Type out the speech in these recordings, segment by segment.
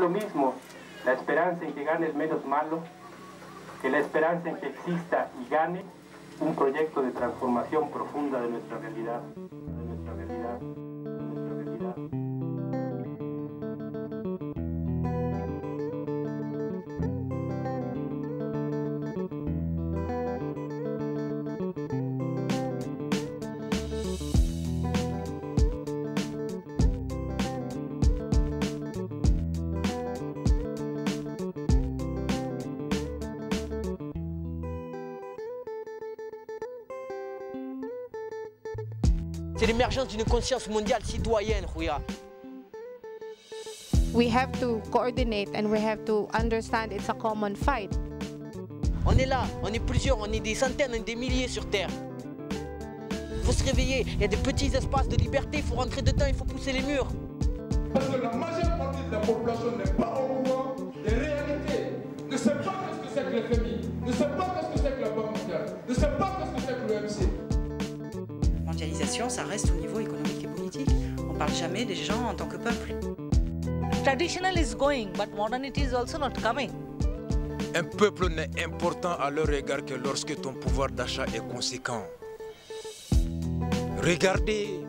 lo mismo la esperanza en que gane el menos malo que la esperanza en que exista y gane un proyecto de transformación profunda de nuestra realidad. C'est l'émergence d'une conscience mondiale citoyenne, Rouya. We have to coordinate and we have to understand it's a common fight. On est là, on est plusieurs, on est des centaines, on est des milliers sur Terre. Il faut se réveiller, il y a des petits espaces de liberté, il faut rentrer dedans, il faut pousser les murs. Parce que la majeure partie de la population n'est pas au courant des réalités, ne sait pas ce que c'est que le FMI, ne sait pas ce que c'est que la Banque mondiale, ne sait pas ce que c'est que l'OMC. Mondialisation, ça reste au niveau économique et politique. On ne parle jamais des gens en tant que peuple. Traditional is going, but modernity is also not coming. Un peuple n'est important à leur égard que lorsque ton pouvoir d'achat est conséquent. Regardez.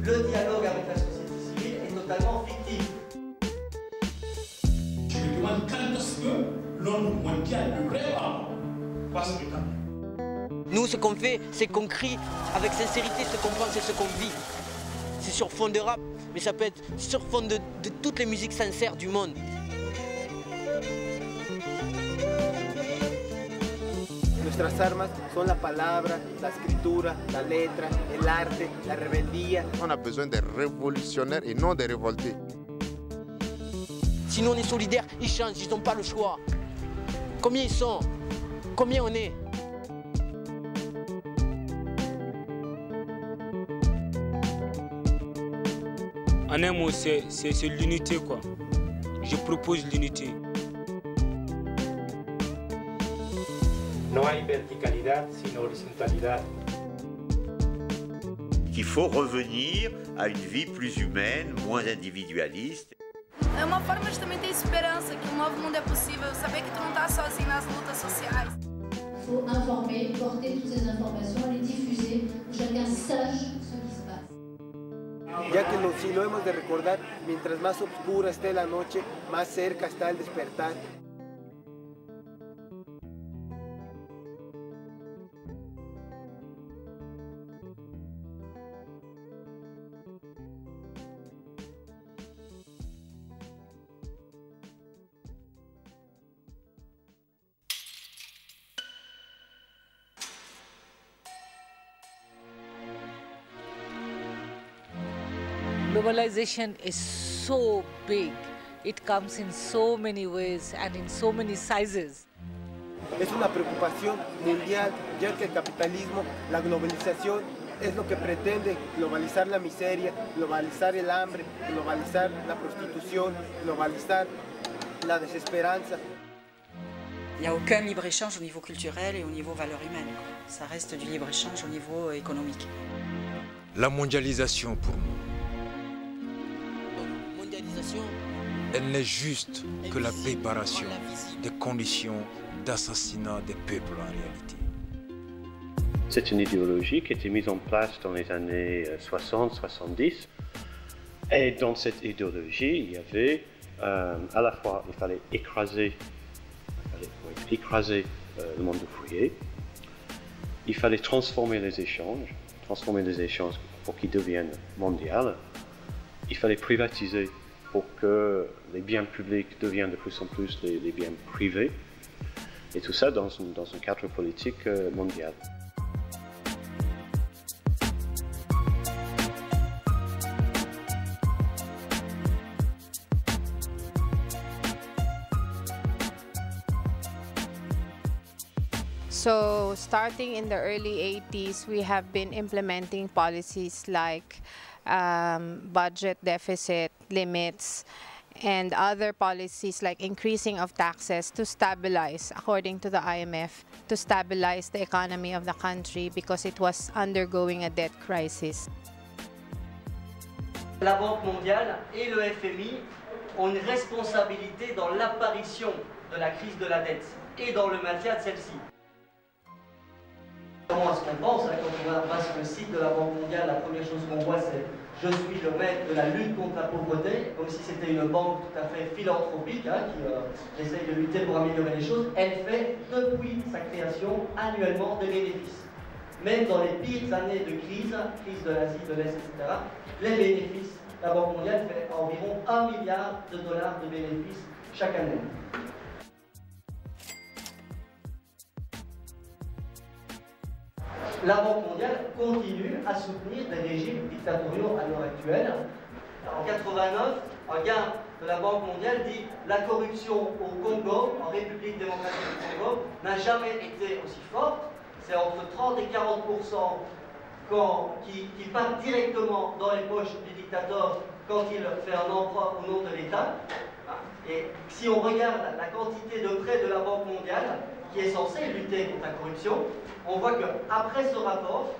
Le dialogue avec la société civile est totalement fictif. Je me demande quand est-ce que l'ordre mondial vraiment va se rétablir. Nous, ce qu'on fait, c'est qu'on crie avec sincérité ce qu'on pense et ce qu'on vit. C'est sur fond de rap, mais ça peut être sur fond de toutes les musiques sincères du monde. Nuestras armas son la palabra, la escritura, la letra, el arte, la rebeldía. On a besoin des révolutionnaires et non des révoltés. Sinon on est solidaires, ils changent, ils n'ont pas le choix. Combien ils sont? Combien on est? En un mot, c'est l'unité, quoi. Je propose l'unité. No hay verticalidad sin horizontalidad. Qu'il faut revenir à une vie plus humaine, moins individualiste. É uma forma de também ter esperança que um novo mundo é possível, saber que tu não está sozinho nas lutas sociais. Il faut informer, porter toutes ces informations, les diffuser, pour que chacun sache ce qui se passe. Ya que si lo hemos de recordar, mientras más oscura esté la noche, más cerca está el despertar. Globalization is so big. It comes in so many ways and in so many sizes. Es una preocupación mundial, ya que el capitalismo, la globalización, es lo que pretende globalizar la miseria, globalizar el hambre, globalizar la prostitución, globalizar la desesperanza. Il n'y a aucun libre-échange au niveau culturel et au niveau valeurs humaines. Ça reste du libre-échange au niveau économique. La mondialisation pour nous, elle n'est juste que la préparation des conditions d'assassinat des peuples en réalité. C'est une idéologie qui a été mise en place dans les années 60-70. Et dans cette idéologie, il y avait à la fois, il fallait écraser le monde ouvrier, il fallait transformer les échanges pour qu'ils deviennent mondiaux, il fallait privatiser pour que les biens publics deviennent de plus en plus les biens privés, et tout ça dans un cadre politique mondial. So starting in the early 80s, we have been implementing policies like budget deficit limits and other policies like increasing of taxes to stabilize, according to the IMF, to stabilize the economy of the country because it was undergoing a debt crisis. La Banque mondiale et le FMI ont une responsabilité dans l'apparition de la crise de la dette et dans le maintien de celle-ci. Comment est-ce qu'on pense, quand on va sur le site de la Banque mondiale, la première chose qu'on voit c'est « Je suis le maître de la lutte contre la pauvreté », comme si c'était une banque tout à fait philanthropique qui essaye de lutter pour améliorer les choses. Elle fait, depuis sa création, annuellement des bénéfices. Même dans les pires années de crise de l'Asie, de l'Est, etc., les bénéfices, la Banque mondiale fait environ $1 milliard de bénéfices chaque année. La Banque mondiale continue à soutenir des régimes dictatoriaux à l'heure actuelle. En 89, un gars de la Banque mondiale dit « La corruption au Congo, en République démocratique du Congo, n'a jamais été aussi forte. C'est entre 30 et 40% qui partent directement dans les poches du dictateur quand il fait un emprunt au nom de l'État. » Et si on regarde la quantité de prêts de la Banque mondiale, qui est censée lutter contre la corruption, on voit qu'après ce rapport,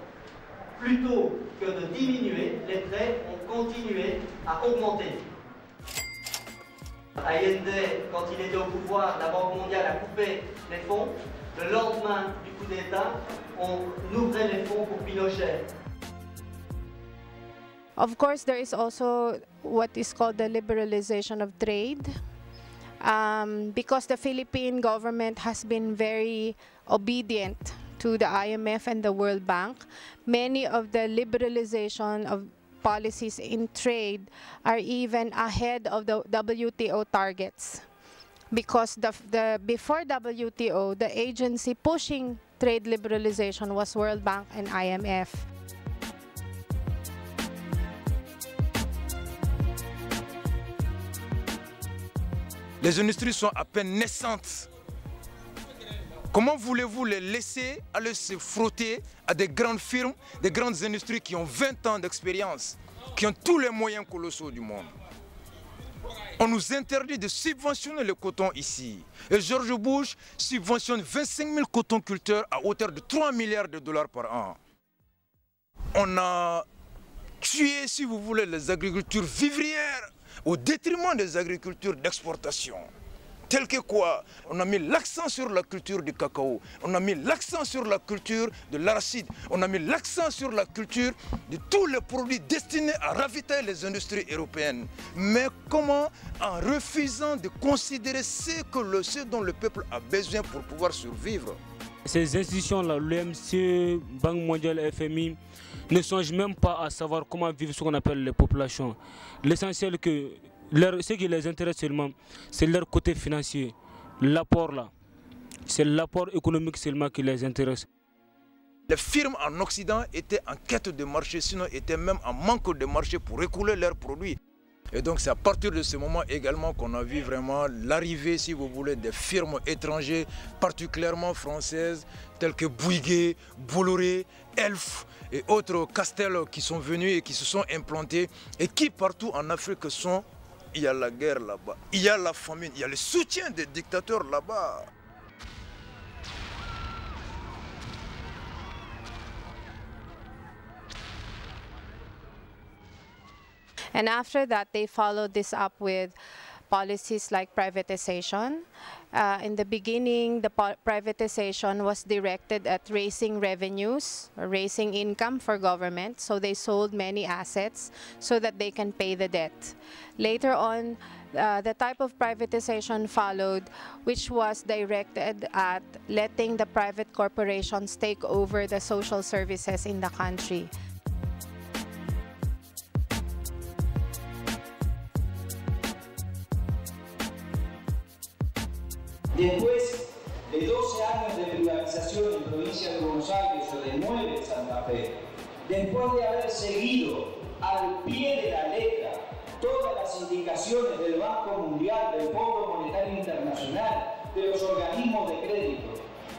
plutôt que de diminuer, les prêts ont continué à augmenter. Allende, quand il était au pouvoir, la Banque mondiale a coupé les fonds. Le lendemain du coup d'État, on ouvrait les fonds pour Pinochet. Of course, there is also what is called the liberalization of trade. Because the Philippine government has been very obedient to the IMF and the World Bank, many of the liberalization of policies in trade are even ahead of the WTO targets. Because before WTO, the agency pushing trade liberalization was World Bank and IMF. Les industries sont à peine naissantes. Comment voulez-vous les laisser aller se frotter à des grandes firmes, des grandes industries qui ont 20 ans d'expérience, qui ont tous les moyens colossaux du monde? On nous interdit de subventionner le coton ici. Et George Bush subventionne 25 000 cotonculteurs à hauteur de 3 milliards de dollars par an. On a tué, si vous voulez, les agricultures vivrières au détriment des agricultures d'exportation. Tel que quoi? On a mis l'accent sur la culture du cacao, on a mis l'accent sur la culture de l'arachide, on a mis l'accent sur la culture de tous les produits destinés à ravitailler les industries européennes. Mais comment? En refusant de considérer ce dont le peuple a besoin pour pouvoir survivre. Ces institutions-là, l'OMC, Banque mondiale, FMI, ne songent même pas à savoir comment vivre ce qu'on appelle les populations. L'essentiel que ce qui les intéresse seulement, c'est leur côté financier. L'apport là, c'est l'apport économique seulement qui les intéresse. Les firmes en Occident étaient en quête de marché, sinon étaient même en manque de marché pour écouler leurs produits. Et donc c'est à partir de ce moment également qu'on a vu vraiment l'arrivée, si vous voulez, des firmes étrangères, particulièrement françaises, telles que Bouygues, Bolloré, Elf et autres Castel qui sont venus et qui se sont implantés et qui partout en Afrique sont... Il y a la guerre là-bas, il y a la famine, il y a le soutien des dictateurs là-bas. And after that, they followed this up with policies like privatization. In the beginning, the privatization was directed at raising revenues, or raising income for government, so they sold many assets so that they can pay the debt. Later on, the type of privatization followed, which was directed at letting the private corporations take over the social services in the country. Después de 12 años de privatización en provincia de Buenos Aires o de 9 en Santa Fe, después de haber seguido al pie de la letra todas las indicaciones del Banco Mundial, del Fondo Monetario Internacional, de los organismos de crédito,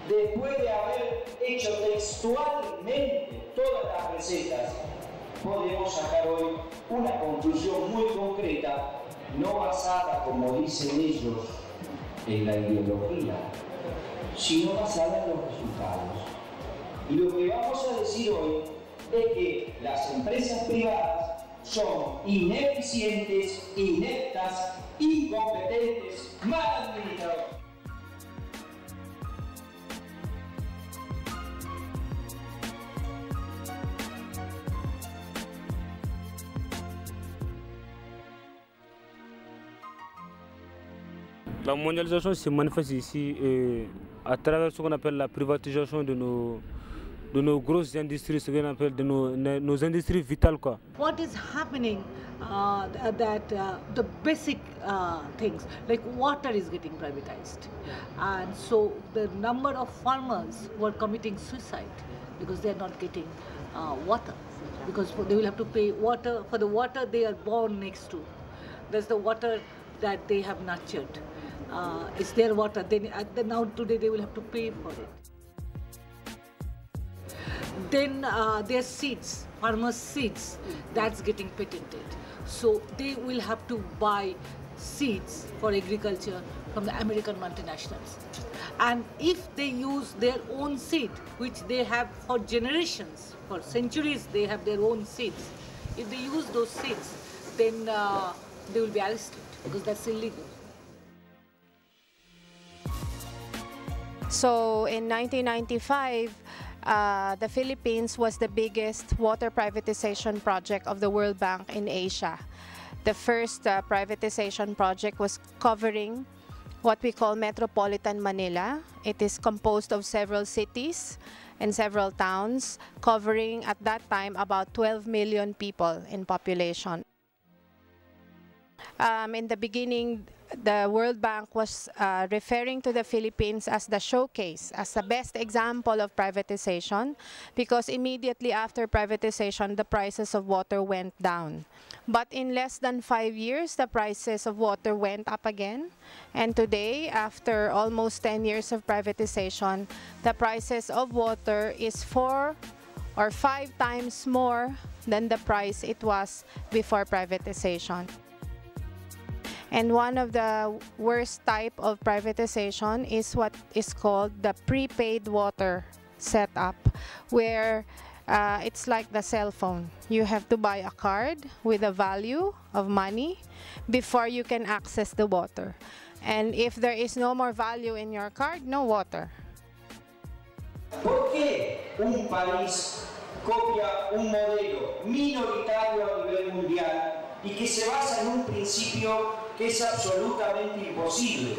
después de haber hecho textualmente todas las recetas, podemos sacar hoy una conclusión muy concreta, no basada, como dicen ellos, en la ideología, sino basada en los resultados. Y lo que vamos a decir hoy es que las empresas privadas son ineficientes, ineptas, incompetentes, mal administrados. La mondialisation se manifeste ici à travers ce qu'on appelle la privatisation de nos grosses industries, ce qu'on appelle de nos industries vitales, quoi. What is happening the basic things like water is getting privatized, and so the number of farmers who are committing suicide because they are not getting water, because they will have to pay water for the water they are born next to. There's the water that they have nurtured. It's their water. Now today they will have to pay for it. Then their seeds, farmers' seeds, that's getting patented. So they will have to buy seeds for agriculture from the American multinationals. And if they use their own seed, which they have for generations, for centuries they have their own seeds, if they use those seeds, then they will be arrested because that's illegal. So in 1995, the Philippines was the biggest water privatization project of the World Bank in Asia. The first privatization project was covering what we call Metropolitan Manila. It is composed of several cities and several towns, covering at that time about 12 million people in population. In the beginning, the World Bank was referring to the Philippines as the showcase, as the best example of privatization, because immediately after privatization, the prices of water went down. But in less than 5 years, the prices of water went up again. And today, after almost 10 years of privatization, the prices of water is 4 or 5 times more than the price it was before privatization. And one of the worst type of privatization is what is called the prepaid water setup, where it's like the cell phone. You have to buy a card with a value of money before you can access the water. And if there is no more value in your card, no water. ¿Por qué un país copia un modelo minoritario a nivel mundial y que se basa en un principio que es absolutamente imposible?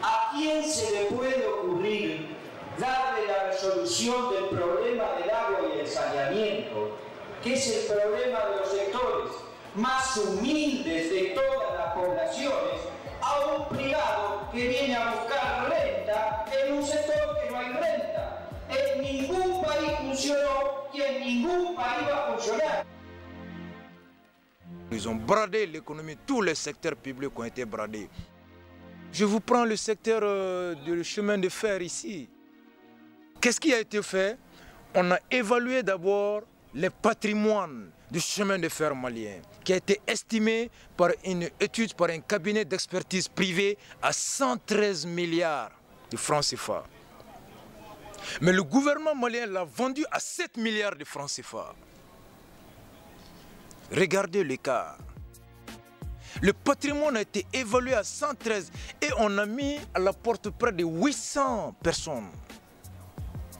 ¿A quién se le puede ocurrir darle la resolución del problema del agua y el saneamiento, que es el problema de los sectores más humildes de todas las poblaciones, a un privado que viene a buscar renta en un sector que no hay renta? En ningún país funcionó y en ningún país va a funcionar. Ils ont bradé l'économie, tous les secteurs publics ont été bradés. Je vous prends le secteur du chemin de fer ici. Qu'est-ce qui a été fait? On a évalué d'abord les patrimoines du chemin de fer malien, qui a été estimé par une étude, par un cabinet d'expertise privé à 113 milliards de francs CFA. Mais le gouvernement malien l'a vendu à 7 milliards de francs CFA. Regardez l'écart. Le patrimoine a été évalué à 113 et on a mis à la porte près de 800 personnes.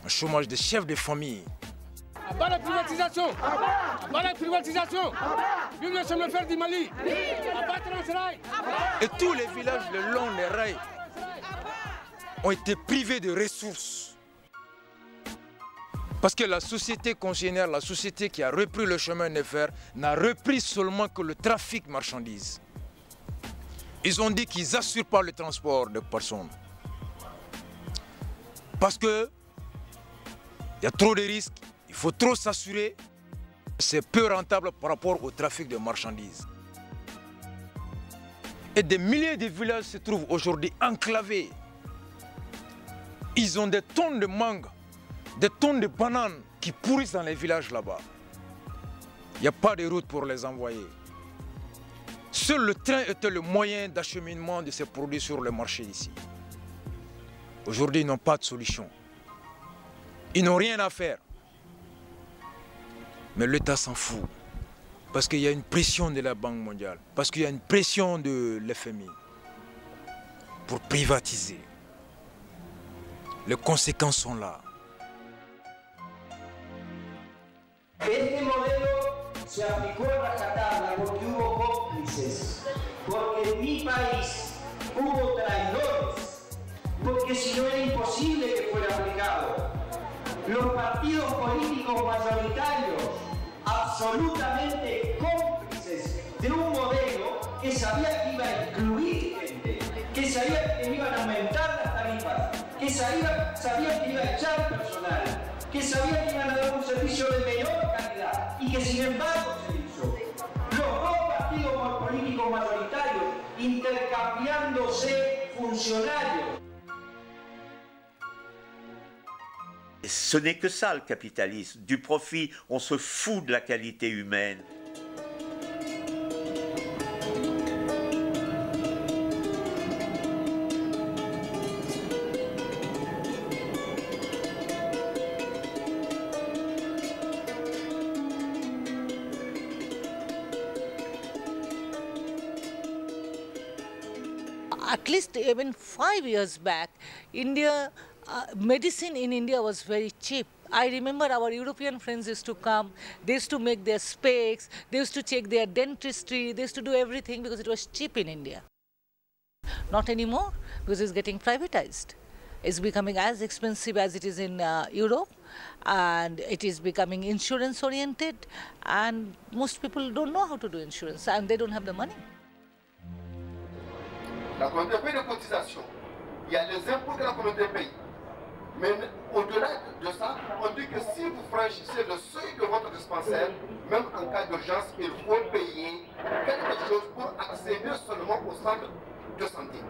Un chômage de chefs de famille. À bas la privatisation! À bas la privatisation! Vive le chemin de fer du Mali! À bas Transrail! Et tous les villages le long des rails ont été privés de ressources. Parce que la société congénère, la société qui a repris le chemin de fer, n'a repris seulement que le trafic de marchandises. Ils ont dit qu'ils n'assurent pas le transport de personnes. Parce que il y a trop de risques, il faut trop s'assurer. C'est peu rentable par rapport au trafic de marchandises. Et des milliers de villages se trouvent aujourd'hui enclavés. Ils ont des tonnes de mangue, des tonnes de bananes qui pourrissent dans les villages là-bas. Il n'y a pas de route pour les envoyer. Seul le train était le moyen d'acheminement de ces produits sur le marché ici. Aujourd'hui, ils n'ont pas de solution. Ils n'ont rien à faire. Mais l'État s'en fout. Parce qu'il y a une pression de la Banque mondiale, parce qu'il y a une pression de l'FMI pour privatiser. Les conséquences sont là. Este modelo se aplicó a rajatabla porque hubo cómplices, porque en mi país hubo traidores, porque si no era imposible que fuera aplicado. Los partidos políticos mayoritarios, absolutamente cómplices de un modelo que sabía que iba a excluir gente, que sabía que iban a aumentar las tarifas, que sabía que iba a echar personal, que sabía que iban a dar un servicio de menor calidad y que sin embargo se hizo. Los dos partidos políticos mayoritarios intercambiándose funcionarios. Ce n'est que ça le capitalisme. Du profit, on se fout de la qualité humaine. At least even 5 years back, medicine in India was very cheap. I remember our European friends used to come, they used to make their specs, they used to check their dentistry, they used to do everything because it was cheap in India. Not anymore, because it's getting privatized. It's becoming as expensive as it is in Europe, and it is becoming insurance oriented, and most people don't know how to do insurance and they don't have the money. La communauté paye des cotisations. Il y a les impôts que la communauté paye. Mais au-delà de ça, on dit que si vous franchissez le seuil de votre dispensaire, même en cas d'urgence, il faut payer quelque chose pour accéder seulement au centre de santé.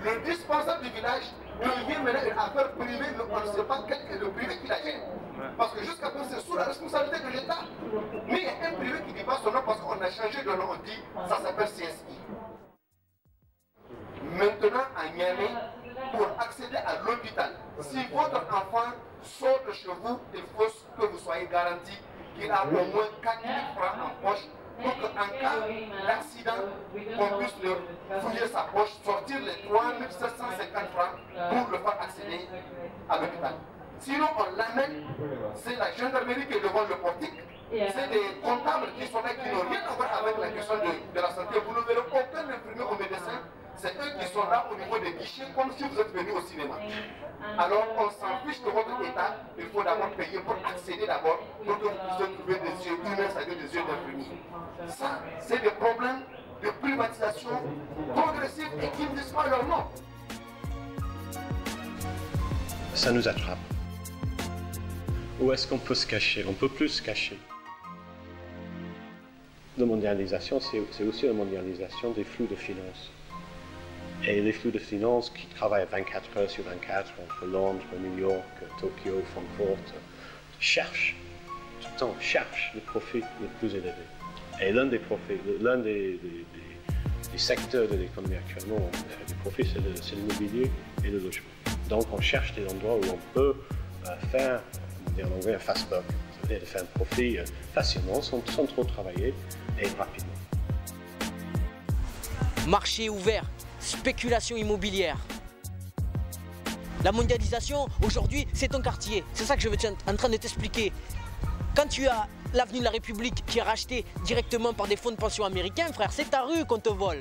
Le dispensaire du village devient maintenant une affaire privée, mais on ne sait pas quel est le privé qui la gère. Parce que jusqu'à présent, c'est sous la responsabilité de l'État. Mais il y a un privé qui dit pas son nom parce qu'on a changé de nom, on dit ça s'appelle CSI. Maintenant, à Niamey, pour accéder à l'hôpital, si votre enfant sort de chez vous, il faut que vous soyez garanti qu'il a au moins 4 000 francs en poche pour qu'en cas d'accident, on puisse le fouiller sa poche, sortir les 3 750 francs pour le faire accéder à l'hôpital. Sinon, on l'amène, c'est la gendarmerie qui est devant le portique, c'est des comptables qui sont là, qui n'ont rien à voir avec la question de la santé. Vous ne verrez aucun infirmier au médecin. C'est eux qui sont là au niveau des guichets, comme si vous êtes venu au cinéma. Alors on s'en fiche de votre état, il faut d'abord payer pour accéder d'abord, pour que vous puissiez trouver des yeux humains, c'est-à-dire des yeux d'infirmiers. Ça, c'est des problèmes de privatisation progressive et qui ne disent pas leur nom. Ça nous attrape. Où est-ce qu'on peut se cacher? On ne peut plus se cacher. La mondialisation, c'est aussi la mondialisation des flux de finances. Et les flux de finances qui travaillent 24 heures sur 24 entre Londres, New York, Tokyo, Francfort, cherchent, tout le temps, cherchent le profit le plus élevé. Et l'un des secteurs de l'économie actuellement où on fait du profit, c'est l'immobilier et le logement. Donc on cherche des endroits où on peut faire, on dit en anglais, un fast buck, ça veut dire de faire un profit facilement, sans trop travailler et rapidement. Marché ouvert, spéculation immobilière. La mondialisation, aujourd'hui, c'est ton quartier. C'est ça que je suis en train de t'expliquer. Quand tu as l'avenue de la République qui est rachetée directement par des fonds de pension américains, frère, c'est ta rue qu'on te vole.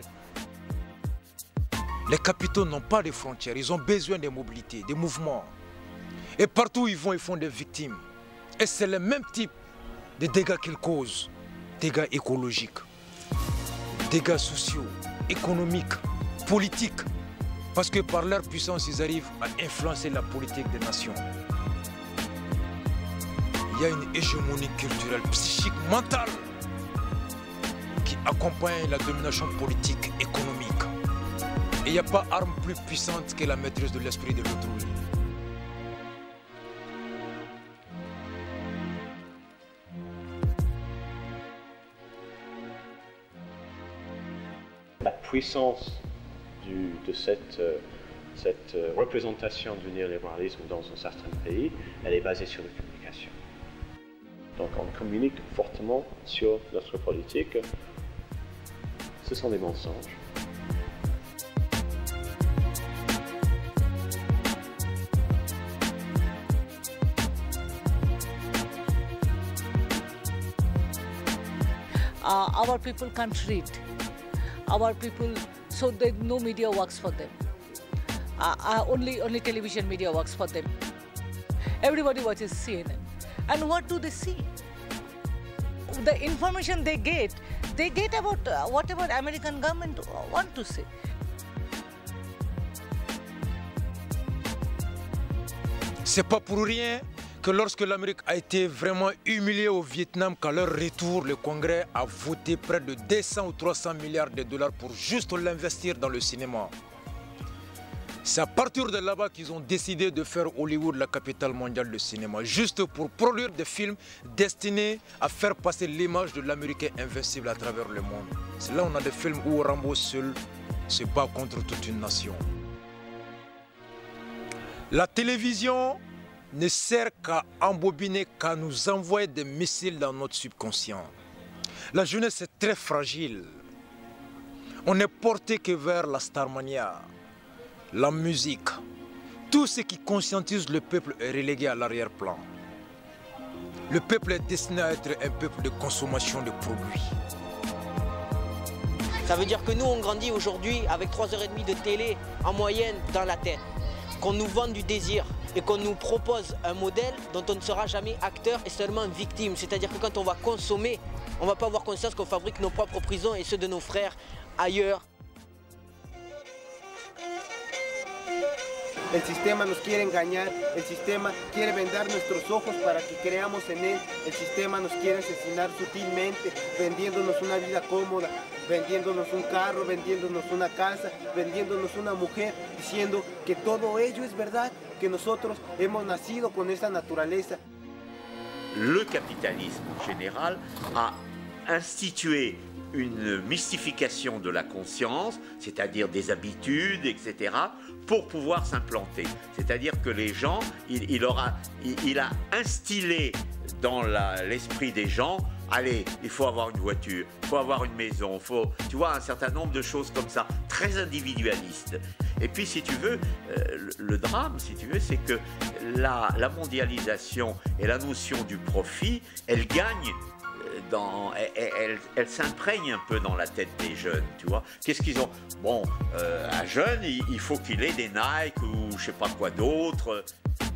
Les capitaux n'ont pas de frontières, ils ont besoin de mobilité, de mouvements. Et partout où ils vont, ils font des victimes. Et c'est le même type de dégâts qu'ils causent. Dégâts écologiques, dégâts sociaux, économiques, politiques. Parce que par leur puissance, ils arrivent à influencer la politique des nations. Il y a une hégémonie culturelle, psychique, mentale qui accompagne la domination politique, économique. Et il n'y a pas arme plus puissante que la maîtrise de l'esprit de l'autrui. La puissance de cette représentation du néolibéralisme dans un certain pays, elle est basée sur la communication. Donc on communique fortement sur notre politique. Ce sont des mensonges. Our people can't read. Our people, so no media works for them. Only television media works for them. Everybody watches CNN. And what do they see? The information they get about whatever American government want to say. C'est pas pour rien que lorsque l'Amérique a été vraiment humiliée au Vietnam, qu'à leur retour, le Congrès a voté près de 200 ou 300 milliards de dollars pour juste l'investir dans le cinéma. C'est à partir de là-bas qu'ils ont décidé de faire Hollywood la capitale mondiale du cinéma, juste pour produire des films destinés à faire passer l'image de l'Américain invincible à travers le monde. C'est là où on a des films où Rambo seul se bat contre toute une nation. La télévision ne sert qu'à embobiner, qu'à nous envoyer des missiles dans notre subconscient. La jeunesse est très fragile. On n'est porté que vers la starmania, la musique. Tout ce qui conscientise le peuple est relégué à l'arrière-plan. Le peuple est destiné à être un peuple de consommation de produits. Ça veut dire que nous, on grandit aujourd'hui avec 3h30 de télé en moyenne dans la tête. Qu'on nous vende du désir et qu'on nous propose un modèle dont on ne sera jamais acteur et seulement victime. C'est-à-dire que quand on va consommer, on ne va pas avoir conscience qu'on fabrique nos propres prisons et ceux de nos frères ailleurs. El sistema nos quiere engañar, el sistema quiere vendar nuestros ojos para que creamos en él, el sistema nos quiere asesinar sutilmente, vendiéndonos una vida cómoda, vendiéndonos un carro, vendiéndonos una casa, vendiéndonos una mujer, diciendo que todo ello es verdad, que nosotros hemos nacido con esa naturaleza. Le capitalisme général a institué une mystification de la conscience, c'est-à-dire des habitudes, etc., pour pouvoir s'implanter. C'est-à-dire que les gens, il a instillé dans l'esprit des gens, allez, il faut avoir une voiture, il faut avoir une maison, tu vois, un certain nombre de choses comme ça, très individualistes. Et puis, si tu veux, le drame, si tu veux, c'est que la mondialisation et la notion du profit, elle gagne. Elle s'imprègne un peu dans la tête des jeunes, tu vois. Qu'est-ce qu'ils ont? Bon, un jeune, il faut qu'il ait des Nike ou je sais pas quoi d'autre.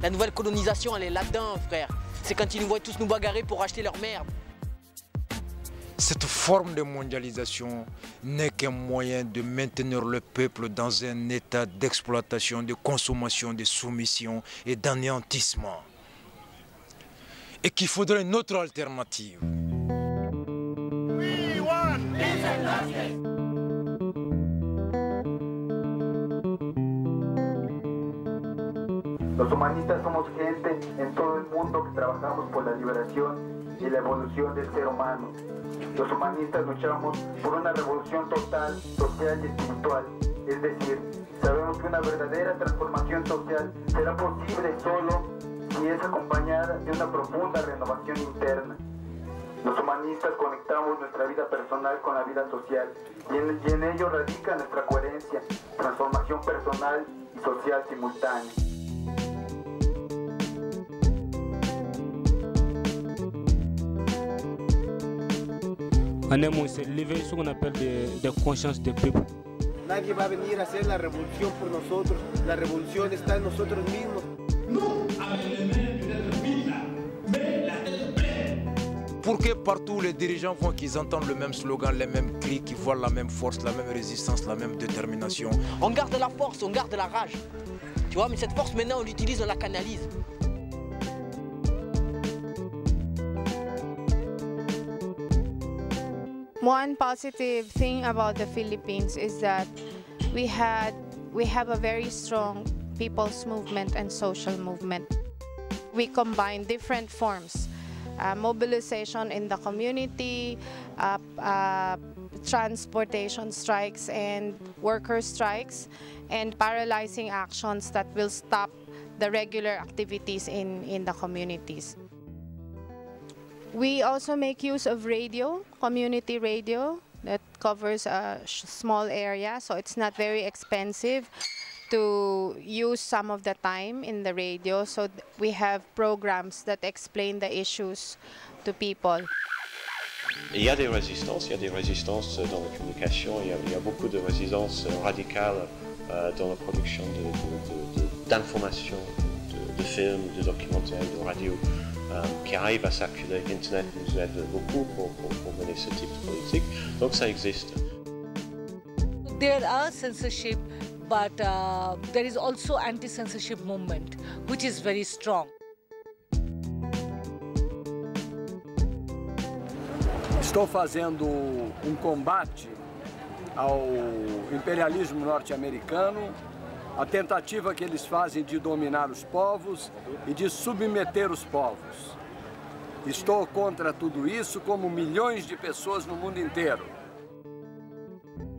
La nouvelle colonisation, elle est là-dedans, frère. C'est quand ils nous voient tous nous bagarrer pour acheter leur merde. Cette forme de mondialisation n'est qu'un moyen de maintenir le peuple dans un état d'exploitation, de consommation, de soumission et d'anéantissement. Et qu'il faudrait une autre alternative. Los humanistas somos gente en todo el mundo que trabajamos por la liberación y la evolución del ser humano. Los humanistas luchamos por una revolución total, social y espiritual. Es decir, sabemos que una verdadera transformación social será posible solo si es acompañada de una profunda renovación interna. Los humanistas conectamos nuestra vida personal con la vida social y en ello radica nuestra coherencia, transformación personal y social simultánea. En un mot, c'est l'éveil, ce qu'on appelle des consciences des peuples. Nadie va a venir a hacer la revolución por nosotros. La revolución está en nosotros mismos. Nous, avec les mains, peut-être vides, mais la tête pleine. Pour que partout les dirigeants voient qu'ils entendent le même slogan, les mêmes cris, qu'ils voient la même force, la même résistance, la même détermination. On garde la force, on garde la rage. Tu vois, mais cette force maintenant on l'utilise, on la canalise. One positive thing about the Philippines is that we have a very strong people's movement and social movement. We combine different forms, mobilization in the community, transportation strikes and worker strikes, and paralyzing actions that will stop the regular activities in the communities. We also make use of radio, community radio, that covers a small area, so it's not very expensive to use some of the time in the radio. So we have programs that explain the issues to people. Il y a des résistances dans la communication, il y a beaucoup de résistances radicales dans la production d'informations, de films, de documentaires, de radio qui arrivent à circuler. Internet nous aide beaucoup pour mener ce type de politique, donc ça existe. There are censorship, but there is also anti-censorship movement, which is very strong. Estou fazendo combate ao imperialismo norte-americano, a tentativa que eles fazem de dominar os povos e de submeter os povos. Estou contra tudo isso, como milhões de pessoas no mundo inteiro.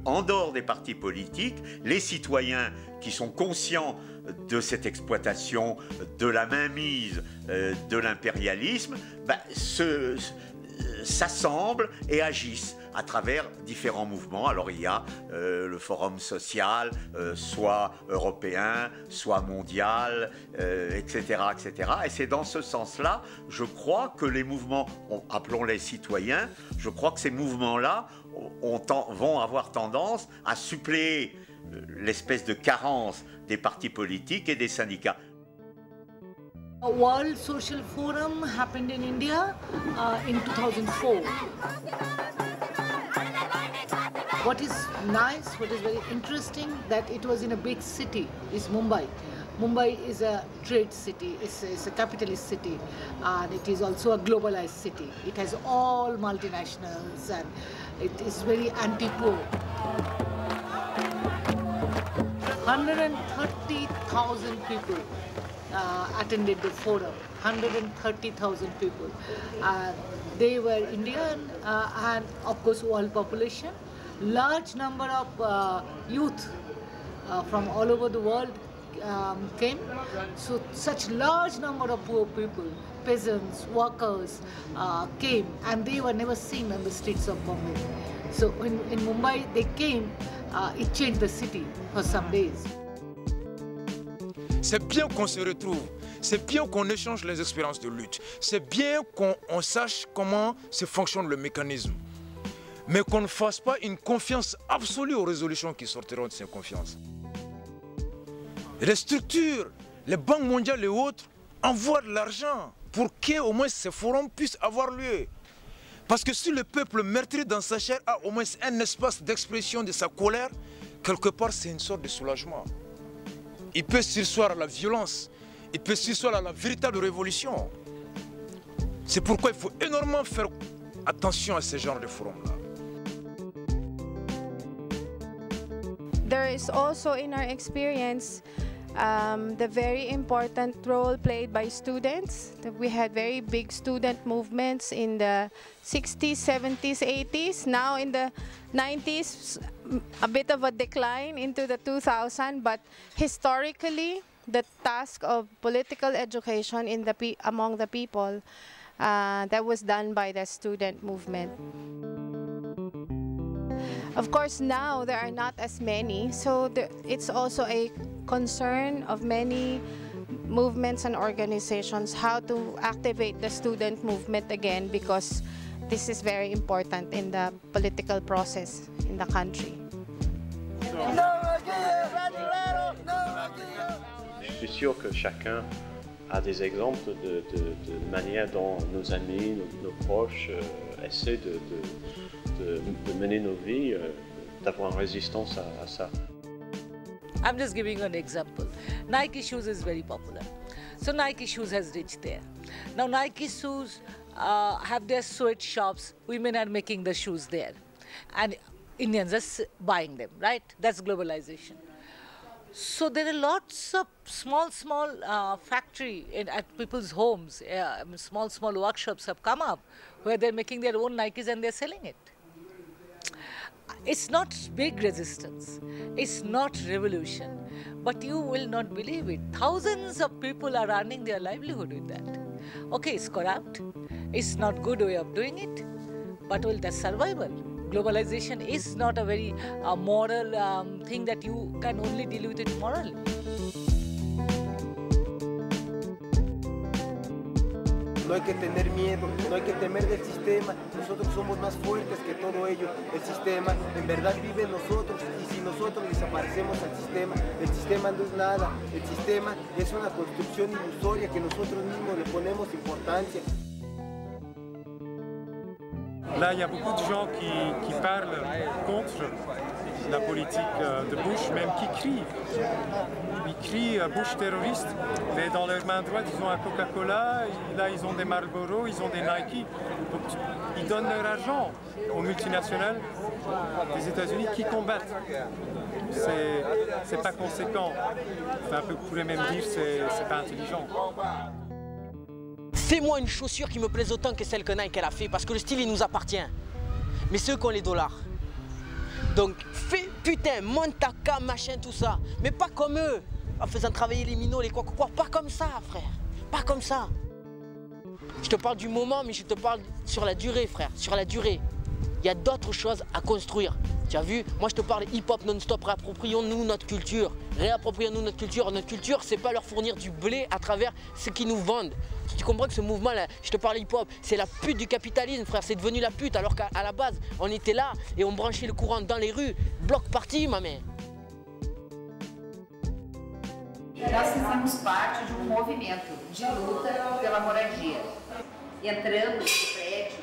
En dehors des partis politiques, les citoyens qui sont conscients de cette exploitation, de la mainmise de l'impérialisme, s'assemblent et agissent à travers différents mouvements. Alors il y a le forum social, soit européen, soit mondial, etc., etc. Et c'est dans ce sens-là, je crois que les mouvements, appelons-les citoyens, je crois que ces mouvements-là vont avoir tendance à suppléer l'espèce de carence des partis politiques et des syndicats. A World Social Forum happened in India in 2004. What is nice, what is very interesting, that it was in a big city, is Mumbai. Mumbai is a trade city, it's a capitalist city, and it is also a globalized city. It has all multinationals and it is very anti-poor. 130,000 people attended the forum, 130,000 people. They were Indian and of course world population. Large number of youth from all over the world came. So such large number of poor people, peasants, workers came, and they were never seen on the streets of Bombay. So in Mumbai they came, it changed the city for some days. C'est bien qu'on se retrouve, c'est bien qu'on échange les expériences de lutte, c'est bien qu'on sache comment se fonctionne le mécanisme, mais qu'on ne fasse pas une confiance absolue aux résolutions qui sortiront de ces confiances. Les structures, les banques mondiales et autres envoient de l'argent pour qu'au moins ces forums puissent avoir lieu. Parce que si le peuple meurtri dans sa chair a au moins un espace d'expression de sa colère, quelque part c'est une sorte de soulagement. Il peut sursoir à la violence, il peut sursoir à la véritable révolution. C'est pourquoi il faut énormément faire attention à ce genre de forums-là. There is also in our experience the very important role played by students. We had very big student movements in the 60s, 70s, 80s. Now in the 90s, a bit of a decline into the 2000s, but historically, the task of political education in among the people that was done by the student movement. Of course, now there are not as many, so it's also a concern of many movements and organizations how to activate the student movement again, because this is very important in the political process in the country. Je suis sûr que chacun a des exemples de manière dont nos amis, nos proches essaient de mener nos vies, d'avoir une résistance à ça. I'm just giving an example. Nike shoes is very popular. So Nike shoes has reached there. Now Nike shoes have their sweatshops. Women are making the shoes there. And Indians are buying them, right? That's globalization. So there are lots of small factory at people's homes. Small workshops have come up where they're making their own Nikes and they're selling it. It's not big resistance, it's not revolution, but you will not believe it. Thousands of people are earning their livelihood with that. Okay, it's corrupt, It's not good way of doing it, but well, that's survival. Globalization is not a very moral thing that you can only deal with it morally. No hay que tener miedo, no hay que temer del sistema, nosotros somos más fuertes que todo ello. El sistema en verdad vive en nosotros y si nosotros desaparecemos al sistema, el sistema no es nada, el sistema es una construcción ilusoria que nosotros mismos le ponemos importancia. Là, il y a beaucoup de gens qui parlent contre la politique de Bush, même qui crient. Ils crient Bush terroriste, mais dans leur main droite, ils ont un Coca-Cola, là, ils ont des Marlboro, ils ont des Nike. Donc, ils donnent leur argent aux multinationales des États-Unis qui combattent. C'est pas conséquent. Enfin, on pourrait même dire que c'est pas intelligent. Fais-moi une chaussure qui me plaise autant que celle que Nike elle a fait, parce que le style il nous appartient. Mais ceux qui ont les dollars. Donc fais, putain, monte ta cam, machin, tout ça. Mais pas comme eux, en faisant travailler les minots, les quoi. Pas comme ça, frère. Pas comme ça. Je te parle du moment, mais je te parle sur la durée, frère. Sur la durée. Il y a d'autres choses à construire. Tu as vu? Moi, je te parle hip-hop non-stop. Réapproprions-nous notre culture. Réapproprions-nous notre culture. Notre culture, c'est pas leur fournir du blé à travers ce qu'ils nous vendent. Tu comprends que ce mouvement-là, je te parle hip-hop, c'est la pute du capitalisme, frère. C'est devenu la pute, alors qu'à la base, on était là et on branchait le courant dans les rues. Bloc party, ma mère. Nós fizemos parte de movimento de luta pela moradia. Entramos no prédio,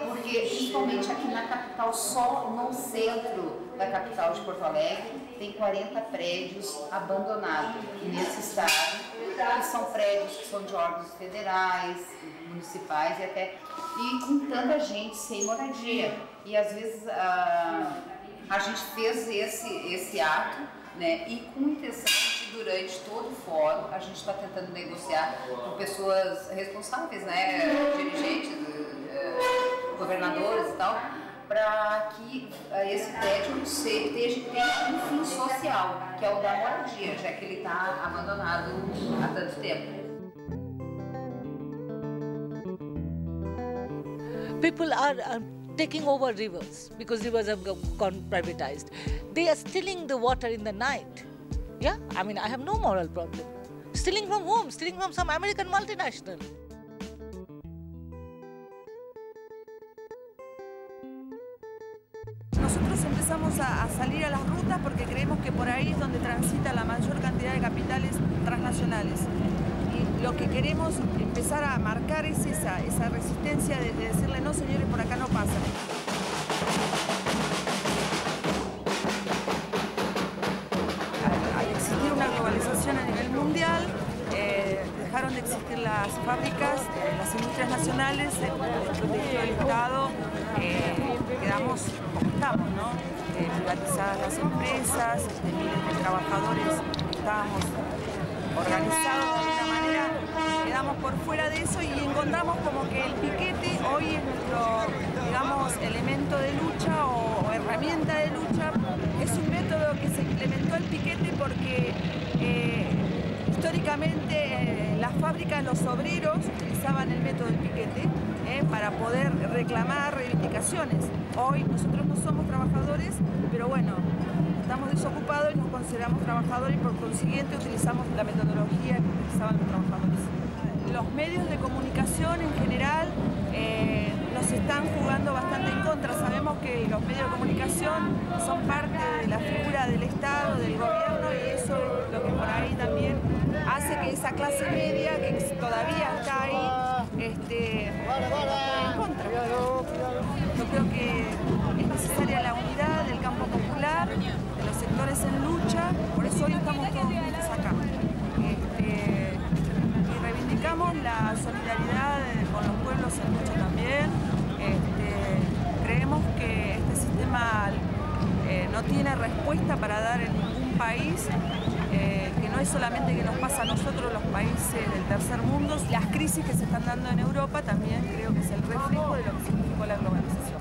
porque principalmente aqui na capital, só no centro da capital de Porto Alegre, tem 40 prédios abandonados nesse estado, que são prédios que são de órgãos federais, municipais e com tanta gente sem moradia. E às vezes a gente fez esse ato, né, e com intenção de, durante todo o fórum, a gente está tentando negociar com pessoas responsáveis, né, dirigentes, governadores e tal, para que esse prédio tenha um fim social, que é o da moradia, já que ele está abandonado há tanto tempo. People are taking over rivers because rivers have gone privatized. They are stealing the water in the night. Yeah, I mean, I have no moral problem. Stealing from whom? Stealing from some American multinational. Nosotros empezamos a salir a las rutas porque creemos que por ahí es donde transita la mayor cantidad de capitales transnacionales. Y lo que queremos empezar a marcar es esa resistencia de decirle no, señores, por acá no pasa. Al existir una globalización a nivel mundial, dejaron de existir las fábricas, las industrias nacionales, el protegido del Estado, quedamos como estamos, ¿no? Privatizadas las empresas, miles de trabajadores, estábamos organizados de alguna manera, quedamos por fuera de eso y encontramos como que el piquete hoy es nuestro, digamos, elemento de lucha o herramienta de lucha. Es un método que se implementó el piquete porque históricamente las fábricas, los obreros utilizaban el método del piquete para poder reclamar reivindicaciones. Hoy nosotros no somos trabajadores, pero bueno, estamos desocupados y nos consideramos trabajadores y por consiguiente utilizamos la metodología que utilizaban los trabajadores. Los medios de comunicación en general nos están jugando bastante en contra. Sabemos que los medios de comunicación son parte de la figura del Estado, del gobierno, y eso es lo que por ahí también hace que esa clase media que todavía está ahí en contra. Yo creo que es necesaria la unidad del campo popular, de los sectores en lucha, por eso hoy estamos todos juntos acá. Y reivindicamos la solidaridad con los pueblos en lucha también. Creemos que este sistema no tiene respuesta para dar en ningún país, que no es solamente que nos pasa a nosotros los países del tercer mundo, las crisis que se están dando en Europa también creo que es el reflejo de lo que significó la globalización.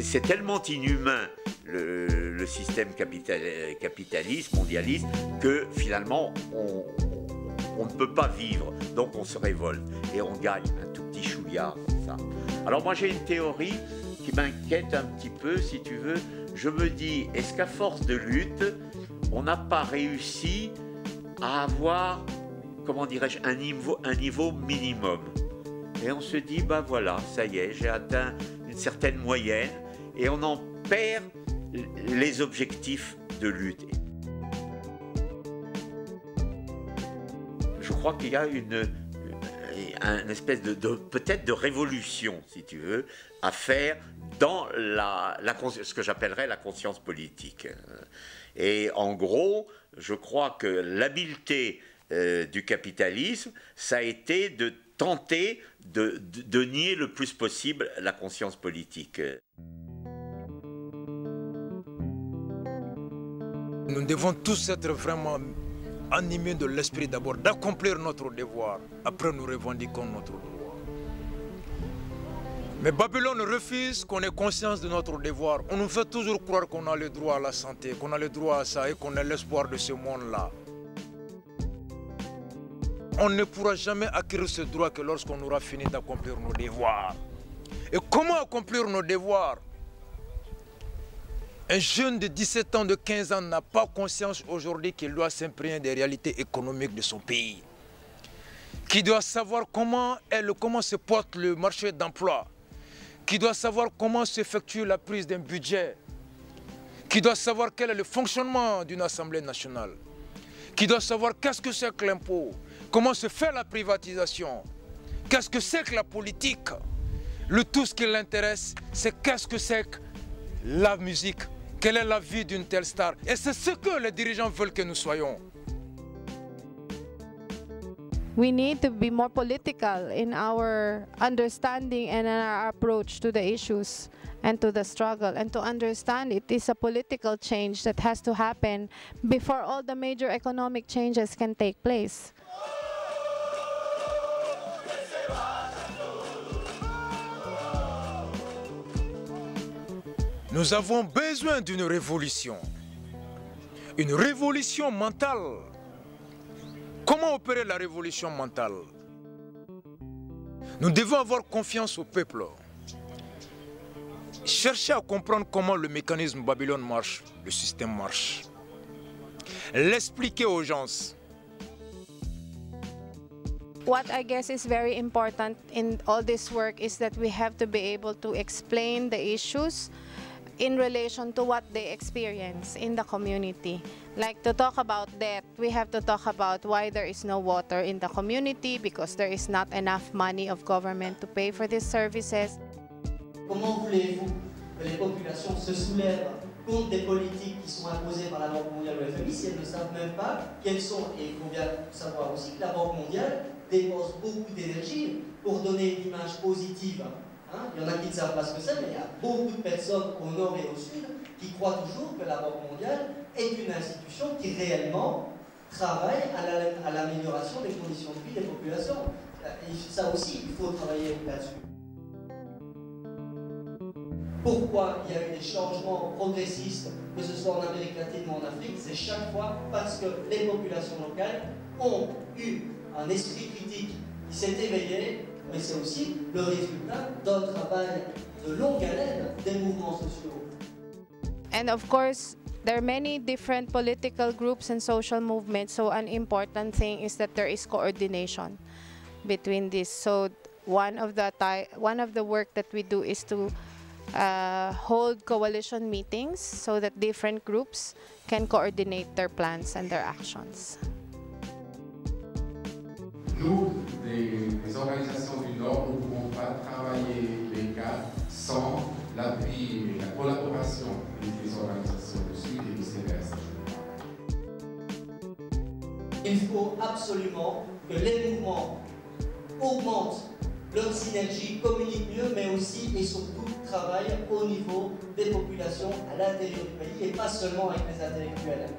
C'est tellement inhumain le système capitaliste, mondialiste, que finalement on ne peut pas vivre, donc on se révolte et on gagne un tout petit chouïa comme ça. Alors moi j'ai une théorie qui m'inquiète un petit peu, si tu veux. Je me dis, est-ce qu'à force de lutte, on n'a pas réussi à avoir, comment dirais-je, un niveau minimum? Et on se dit, ben voilà, ça y est, j'ai atteint une certaine moyenne et on en perd les objectifs de lutte. Je crois qu'il y a une espèce de peut-être de révolution, si tu veux, à faire dans ce que j'appellerais la conscience politique. Et en gros, je crois que l'habileté du capitalisme, ça a été de tenter de nier le plus possible la conscience politique. Nous devons tous être vraiment animés de l'esprit d'abord, d'accomplir notre devoir. Après, nous revendiquons notre droit. Mais Babylone refuse qu'on ait conscience de notre devoir. On nous fait toujours croire qu'on a le droit à la santé, qu'on a le droit à ça et qu'on a l'espoir de ce monde-là. On ne pourra jamais acquérir ce droit que lorsqu'on aura fini d'accomplir nos devoirs. Et comment accomplir nos devoirs? Un jeune de 17 ans, de 15 ans n'a pas conscience aujourd'hui qu'il doit s'imprégner des réalités économiques de son pays. Qui doit savoir comment se porte le marché d'emploi. Qui doit savoir comment s'effectue la prise d'un budget. Qui doit savoir quel est le fonctionnement d'une assemblée nationale. Qui doit savoir qu'est-ce que c'est que l'impôt. Comment se fait la privatisation. Qu'est-ce que c'est que la politique. Le tout ce qui l'intéresse, c'est qu'est-ce que c'est que la musique. Quelle est la vie d'une telle star? Et c'est ce que les dirigeants veulent que nous soyons. We need to be more political in our understanding and in our approach to the issues and to the struggle, and to understand it is a political change that has to happen before all the major economic changes can take place. Nous avons besoin d'une révolution mentale. Comment opérer la révolution mentale? Nous devons avoir confiance au peuple. Chercher à comprendre comment le mécanisme Babylone marche, le système marche. L'expliquer aux gens. What I guess is very important in all this work is that we have to be able to explain the issues in relation to what they experience in the community. Like to talk about that, we have to talk about why there is no water in the community because there is not enough money of government to pay for these services. Comment voulez-vous que les populations se soulèvent contre des politiques qui sont imposées par la Banque mondiale ou le FMI si elles ne savent même pas quelles sont? Et il faut bien savoir aussi que la Banque mondiale dépense beaucoup d'énergie pour donner une image positive. Il y en a qui ne savent pas ce que c'est, mais il y a beaucoup de personnes au nord et au sud qui croient toujours que la Banque mondiale est une institution qui réellement travaille à l'amélioration des conditions de vie des populations. Et ça aussi, il faut travailler là-dessus. Pourquoi il y a eu des changements progressistes, que ce soit en Amérique latine ou en Afrique? C'est chaque fois parce que les populations locales ont eu un esprit critique qui s'est éveillé, mais c'est aussi le résultat d'un travail de longue haleine des mouvements sociaux. And of course, there are many different political groups and social movements, so an important thing is that there is coordination between these. So one of the work that we do is to hold coalition meetings so that different groups can coordinate their plans and their actions. Nous, les organisations du Nord, nous ne pouvons pas travailler les cas sans l'appui et la collaboration des organisations du Sud et vice-versa. Il faut absolument que les mouvements augmentent leur synergie, communiquent mieux, mais aussi et surtout travaillent au niveau des populations à l'intérieur du pays et pas seulement avec les intellectuels.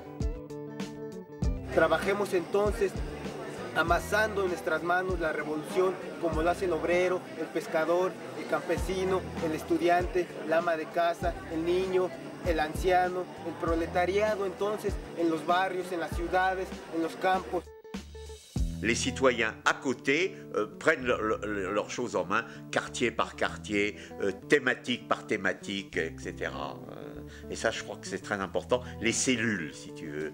Trabajemos entonces amasando en nuestras manos la revolución como lo hace el obrero, el pescador, el campesino, el estudiante, el ama de casa, el niño, el anciano, el proletariado entonces en los barrios, en las ciudades, en los campos. les citoyens à côté prennent leurs choses en main, quartier par quartier, thématique par thématique, etc. Et ça, je crois que c'est très important. Les cellules, si tu veux,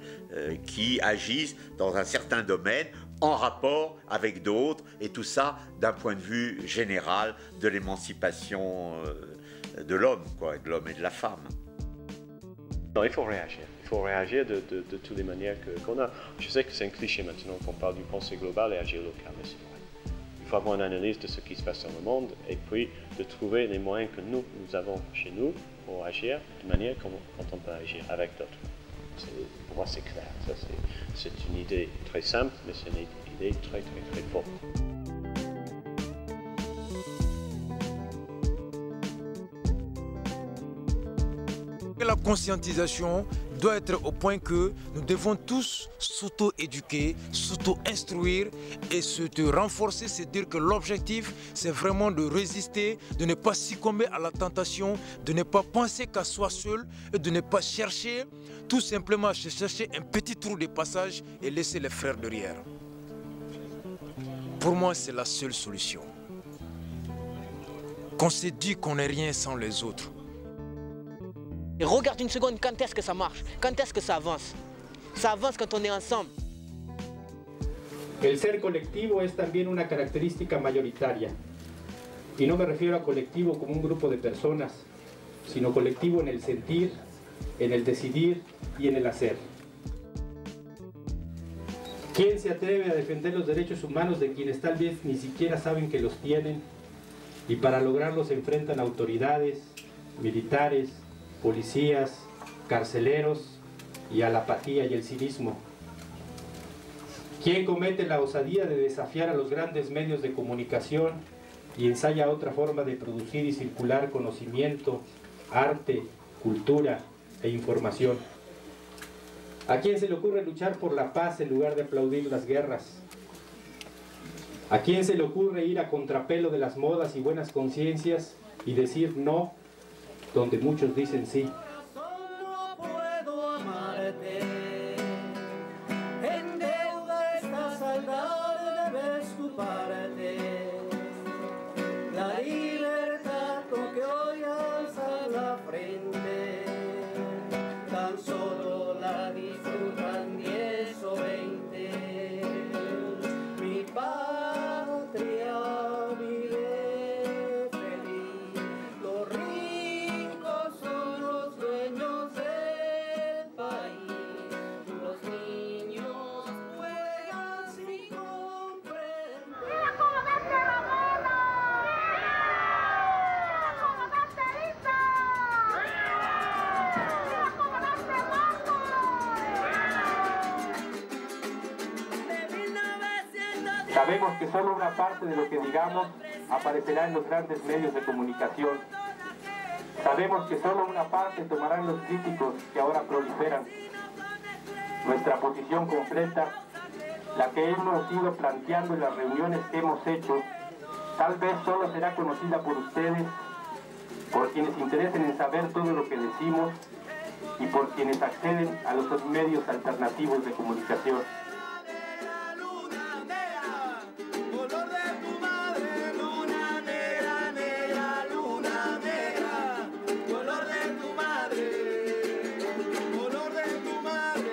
qui agissent dans un certain domaine en rapport avec d'autres, et tout ça d'un point de vue général de l'émancipation de l'homme, quoi, de l'homme et de la femme. Non, il faut réagir. Il faut réagir de toutes les manières qu'on a. Je sais que c'est un cliché maintenant qu'on parle du pensée globale et agir local, mais c'est vrai. Il faut avoir une analyse de ce qui se passe dans le monde et puis de trouver les moyens que nous avons chez nous pour agir de manière quand on peut agir avec d'autres. Pour moi, c'est clair. C'est une idée très simple, mais c'est une idée très, très, très forte. La conscientisation doit être au point que nous devons tous s'auto-éduquer, s'auto-instruire et se renforcer, c'est dire que l'objectif c'est vraiment de résister, de ne pas succomber à la tentation, de ne pas penser qu'à soi seul et de ne pas chercher, tout simplement chercher un petit trou de passage et laisser les frères derrière. Pour moi c'est la seule solution. Qu'on se dit qu'on n'est rien sans les autres. Et regarde une seconde, quand est-ce que ça marche? Quand est-ce que ça avance? Ça avance quand on est ensemble. El ser colectivo es también una característica mayoritaria. Y no me refiero a colectivo como un grupo de personas, sino colectivo en el sentir, en el decidir y en el hacer. ¿Quién se atreve a defender los derechos humanos de quienes tal vez ni siquiera saben que los tienen? Y para lograrlo se enfrentan a autoridades, militares, policías, carceleros y a la apatía y el cinismo. ¿Quién comete la osadía de desafiar a los grandes medios de comunicación y ensaya otra forma de producir y circular conocimiento, arte, cultura e información? ¿A quién se le ocurre luchar por la paz en lugar de aplaudir las guerras? ¿A quién se le ocurre ir a contrapelo de las modas y buenas conciencias y decir no donde muchos dicen sí? Solo puedo amarte, en deuda está saldada, debes tu parte. La libertad con que hoy alzas la frente, tan solo la disfrutan 10 o 20. Mi patria vive feliz, los ricos son los dueños del país, los niños juegan sin comprender. ¡Mira cómo vete la moda! ¡Mira cómo vete lista! ¡Mira cómo vete guapo! Sabemos que solo una parte de lo que digamos aparecerá en los grandes medios de comunicación. Sabemos que solo una parte tomarán los críticos que ahora proliferan. Nuestra posición completa, la que hemos ido planteando en las reuniones que hemos hecho, tal vez solo será conocida por ustedes, por quienes interesen en saber todo lo que decimos y por quienes acceden a los medios alternativos de comunicación. Color de tu madre, luna negra, negra, luna negra. Color de tu madre, color de tu madre.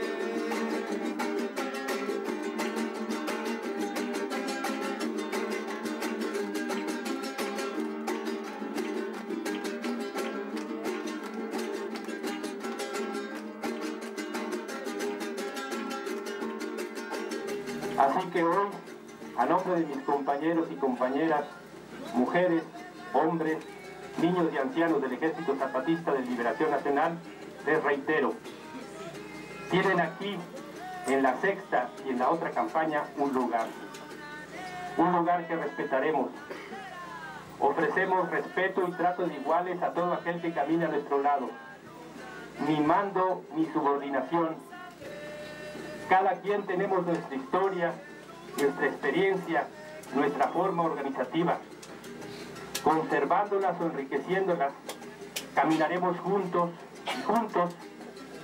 Así que hoy, a nombre de mis compañeros y compañeras, mujeres, hombres, niños y ancianos del Ejército Zapatista de Liberación Nacional, les reitero, tienen aquí, en la sexta y en la otra campaña, un lugar que respetaremos. Ofrecemos respeto y tratos iguales a todo aquel que camine a nuestro lado, ni mando ni subordinación. Cada quien tenemos nuestra historia, nuestra experiencia, nuestra forma organizativa. Conservándolas o enriqueciéndolas, caminaremos juntos y juntos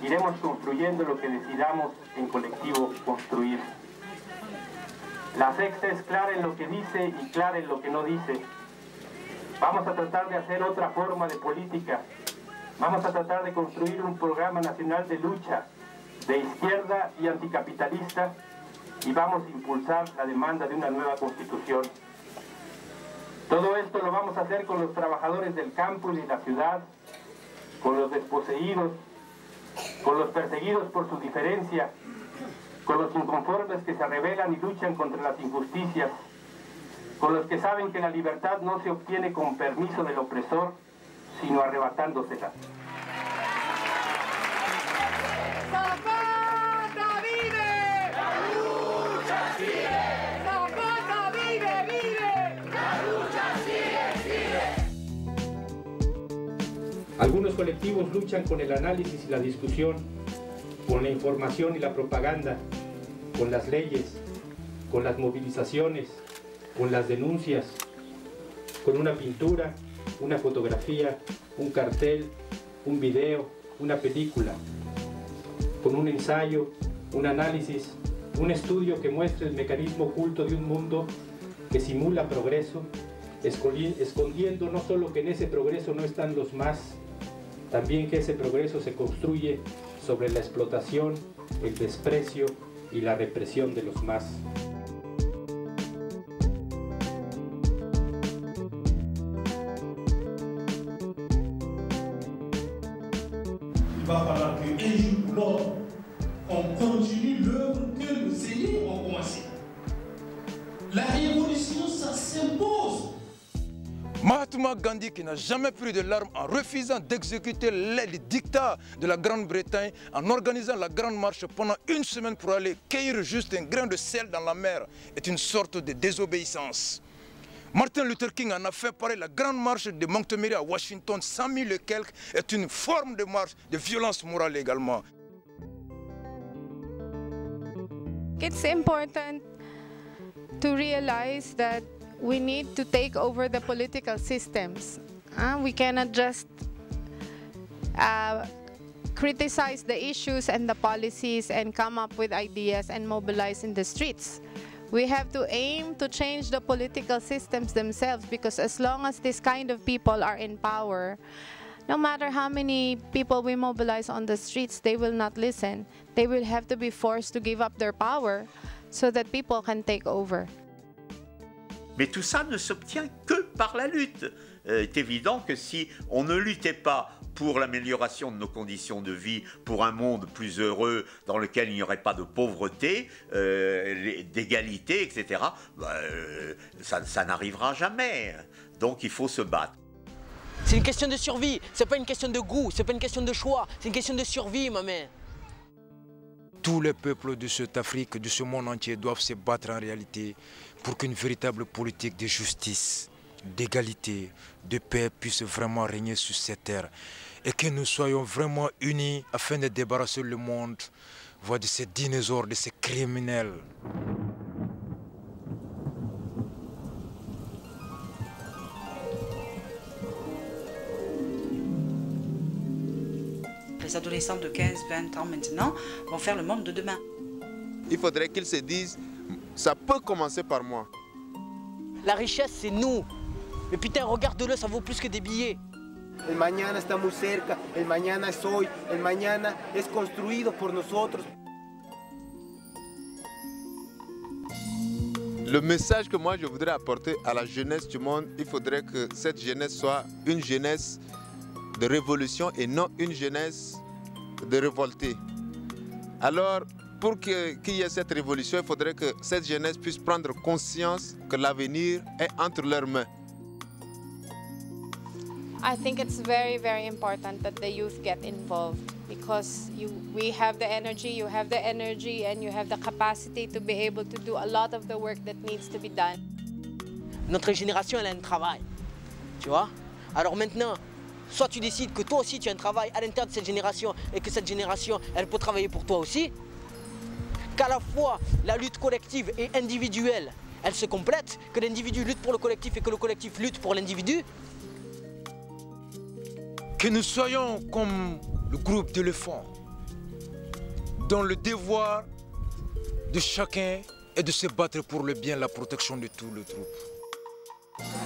iremos construyendo lo que decidamos en colectivo construir. La sexta es clara en lo que dice y clara en lo que no dice. Vamos a tratar de hacer otra forma de política. Vamos a tratar de construir un programa nacional de lucha, de izquierda y anticapitalista, y vamos a impulsar la demanda de una nueva constitución. Todo esto lo vamos a hacer con los trabajadores del campo y de la ciudad, con los desposeídos, con los perseguidos por su diferencia, con los inconformes que se rebelan y luchan contra las injusticias, con los que saben que la libertad no se obtiene con permiso del opresor, sino arrebatándosela. ¡Zapata vive! ¡La lucha sigue! ¡Zapata vive, vive! ¡La lucha sigue, sigue! Algunos colectivos luchan con el análisis y la discusión, con la información y la propaganda, con las leyes, con las movilizaciones, con las denuncias, con una pintura, una fotografía, un cartel, un video, una película, con un ensayo, un análisis, un estudio que muestre el mecanismo oculto de un mundo que simula progreso, escondiendo no solo que en ese progreso no están los más, también que ese progreso se construye sobre la explotación, el desprecio y la represión de los más. Il va falloir qu'un jour ou l'autre, on continue l'œuvre que nos aînés ont commencée. La révolution, ça s'impose. Mahatma Gandhi, qui n'a jamais pris de l'arme en refusant d'exécuter les dictats de la Grande-Bretagne, en organisant la Grande Marche pendant une semaine pour aller cueillir juste un grain de sel dans la mer, est une sorte de désobéissance. Martin Luther King en a fait pareil. La Grande Marche de Montgomery à Washington, 100 000 et quelques, est une forme de marche de violence morale également. It's important to realize that we need to take over the political systems. We cannot just criticize the issues and the policies and come up with ideas and mobilize in the streets. We have to aim to change the political systems themselves, because as long as this kind of people are in power, no matter how many people we mobilize on the streets, they will not listen. They will have to be forced to give up their power so that people can take over. Mais tout ça ne s'obtient que par la lutte. Il est évident que si on ne luttait pas pour l'amélioration de nos conditions de vie, pour un monde plus heureux dans lequel il n'y aurait pas de pauvreté, d'égalité, etc., ça n'arrivera jamais. Donc il faut se battre. C'est une question de survie, c'est pas une question de goût, c'est pas une question de choix, c'est une question de survie, ma mère. Tous les peuples de cette Afrique, de ce monde entier, doivent se battre en réalité pour qu'une véritable politique de justice, d'égalité, de paix puisse vraiment régner sur cette terre. Et que nous soyons vraiment unis afin de débarrasser le monde de ces dinosaures, de ces criminels. Les adolescents de 15-20 ans maintenant vont faire le monde de demain. Il faudrait qu'ils se disent, ça peut commencer par moi. La richesse, c'est nous. Mais putain, regarde-le, ça vaut plus que des billets. El mañana está muy cerca, el mañana es hoy, el mañana es construido por nosotros. Le message que moi je voudrais apporter à la jeunesse du monde, il faudrait que cette jeunesse soit une jeunesse de révolution et non une jeunesse de révoltés. Alors, pour qu'il y ait cette révolution, il faudrait que cette jeunesse puisse prendre conscience que l'avenir est entre leurs mains. I think it's very, very important that the youth get involved, because we have the energy, you have the energy, and you have the capacity to be able to do a lot of the work that needs to be done. Notre génération, elle a un travail, tu vois. Alors maintenant, soit tu décides que toi aussi tu as un travail à l'intérieur de cette génération et que cette génération, elle peut travailler pour toi aussi, qu'à la fois la lutte collective et individuelle, elle se complète, que l'individu lutte pour le collectif et que le collectif lutte pour l'individu. Que nous soyons comme le groupe d'éléphants, dont le devoir de chacun et de se battre pour le bien, la protection de tout le groupe.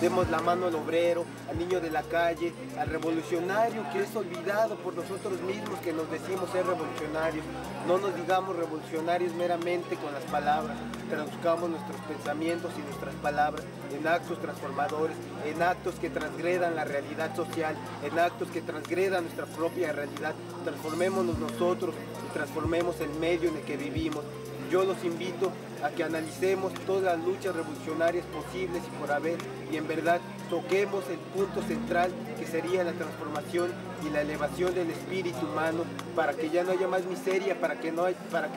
Demos la mano al obrero, al niño de la calle, al revolucionario que es olvidado por nosotros mismos que nos decimos ser revolucionarios. No nos digamos revolucionarios meramente con las palabras, traduzcamos nuestros pensamientos y nuestras palabras en actos transformadores, en actos que transgredan la realidad social, en actos que transgredan nuestra propia realidad. Transformémonos nosotros y transformemos el medio en el que vivimos. Yo los invito a que analicemos todas las luchas revolucionarias posibles y por haber, y en verdad toquemos el punto central que sería la transformación y la elevación del espíritu humano para que ya no haya más miseria, para que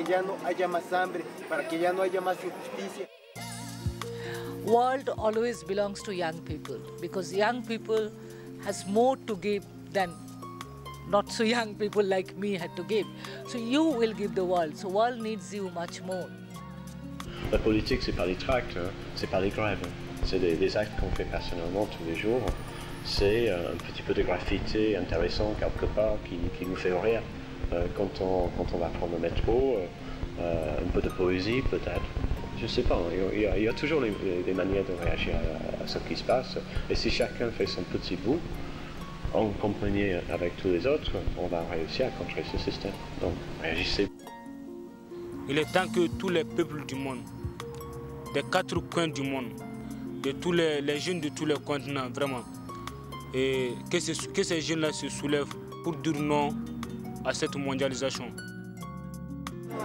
ya no haya más hambre, para que ya no haya más injusticia. World always belongs to young people because young people has more to give than not so young people like me had to give. So you will give the world. So world needs you much more. La politique, c'est pas les tracts, c'est pas les grèves. C'est des actes qu'on fait personnellement tous les jours. C'est un petit peu de graffiti intéressant quelque part qui nous fait rire quand on va prendre le métro. Un peu de poésie peut-être. Je sais pas, il y a toujours des manières de réagir à ce qui se passe. Et si chacun fait son petit bout, en compagnie avec tous les autres, on va réussir à contrer ce système. Donc, réagissez. Il est temps que tous les peuples du monde, des 4 coins du monde, de tous les jeunes de tous les continents, vraiment, et que ces jeunes-là se soulèvent pour dire non à cette mondialisation.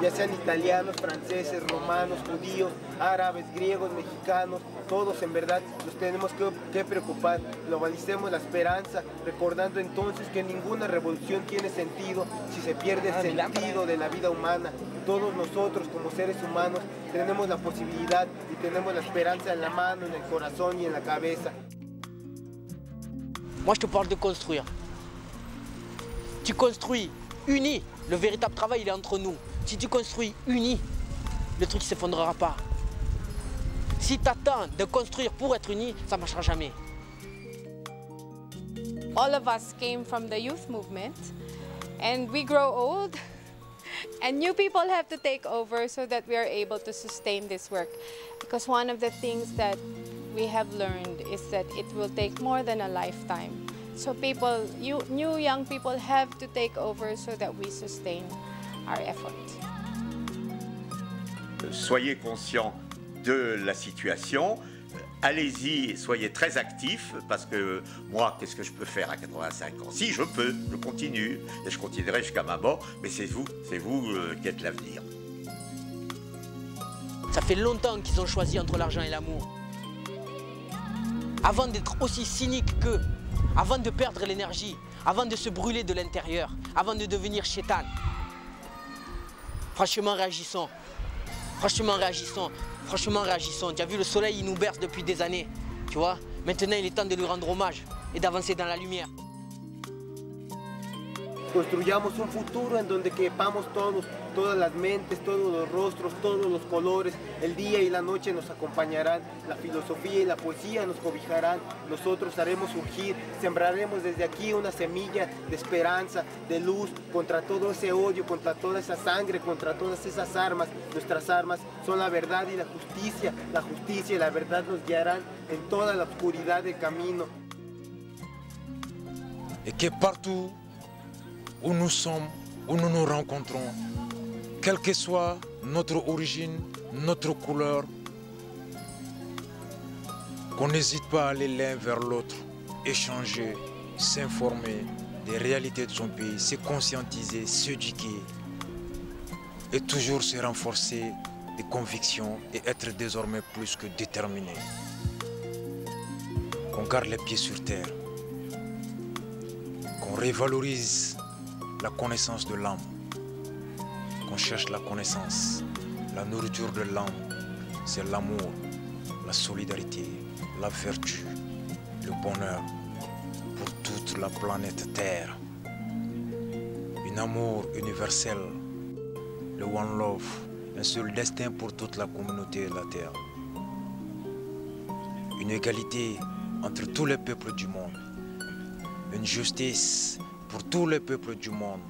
Ya sean italianos, franceses, romanos, judíos, árabes, griegos, mexicanos, todos en verdad nos tenemos que preocupar. Globalicemos la esperanza, recordando entonces que ninguna revolución tiene sentido si se pierde el sentido de la vida humana. Todos nosotros como seres humanos tenemos la posibilidad y tenemos la esperanza en la mano, en el corazón y en la cabeza. Moi je te parle de construire. Tu construis unis, le véritable travail il est entre nous. Si tu construis unis, le truc ne s'effondrera pas. Si tu attends de construire pour être unis, ça ne marchera jamais. All of us came from the youth movement and we grow old and new people have to take over so that we are able to sustain this work. Because one of the things that we have learned is that it will take more than a lifetime. So people, new young people have to take over so that we sustain our effort. Soyez conscients de la situation, allez-y, soyez très actifs, parce que moi, qu'est-ce que je peux faire à 85 ans? Si, je peux, je continue, et je continuerai jusqu'à ma mort, mais c'est vous qui êtes l'avenir. Ça fait longtemps qu'ils ont choisi entre l'argent et l'amour. Avant d'être aussi cyniques qu'eux, avant de perdre l'énergie, avant de se brûler de l'intérieur, avant de devenir chétan. Franchement, réagissons. Franchement, réagissons. Franchement, réagissons. Tu as vu, le soleil, il nous berce depuis des années. Tu vois? Maintenant, il est temps de lui rendre hommage et d'avancer dans la lumière. Construyamos un futuro en donde quepamos todos, todas las mentes, todos los rostros, todos los colores. El día y la noche nos acompañarán, la filosofía y la poesía nos cobijarán. Nosotros haremos surgir, sembraremos desde aquí una semilla de esperanza, de luz, contra todo ese odio, contra toda esa sangre, contra todas esas armas. Nuestras armas son la verdad y la justicia. La justicia y la verdad nos guiarán en toda la oscuridad del camino. Et que partout où nous sommes, où nous nous rencontrons, quelle que soit notre origine, notre couleur, qu'on n'hésite pas à aller l'un vers l'autre, échanger, s'informer des réalités de son pays, se conscientiser, s'éduquer et toujours se renforcer des convictions et être désormais plus que déterminé. Qu'on garde les pieds sur terre, qu'on révalorise la connaissance de l'âme, qu'on cherche la connaissance. La nourriture de l'âme, c'est l'amour, la solidarité, la vertu, le bonheur pour toute la planète Terre. Un amour universel, le One Love, un seul destin pour toute la communauté de la Terre. Une égalité entre tous les peuples du monde. Une justice pour tous les peuples du monde,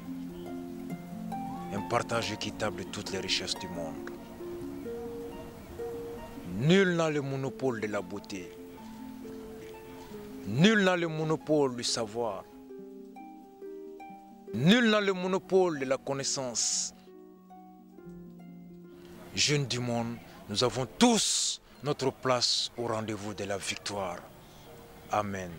un partage équitable de toutes les richesses du monde. Nul n'a le monopole de la beauté. Nul n'a le monopole du savoir. Nul n'a le monopole de la connaissance. Jeunes du monde, nous avons tous notre place au rendez-vous de la victoire. Amen.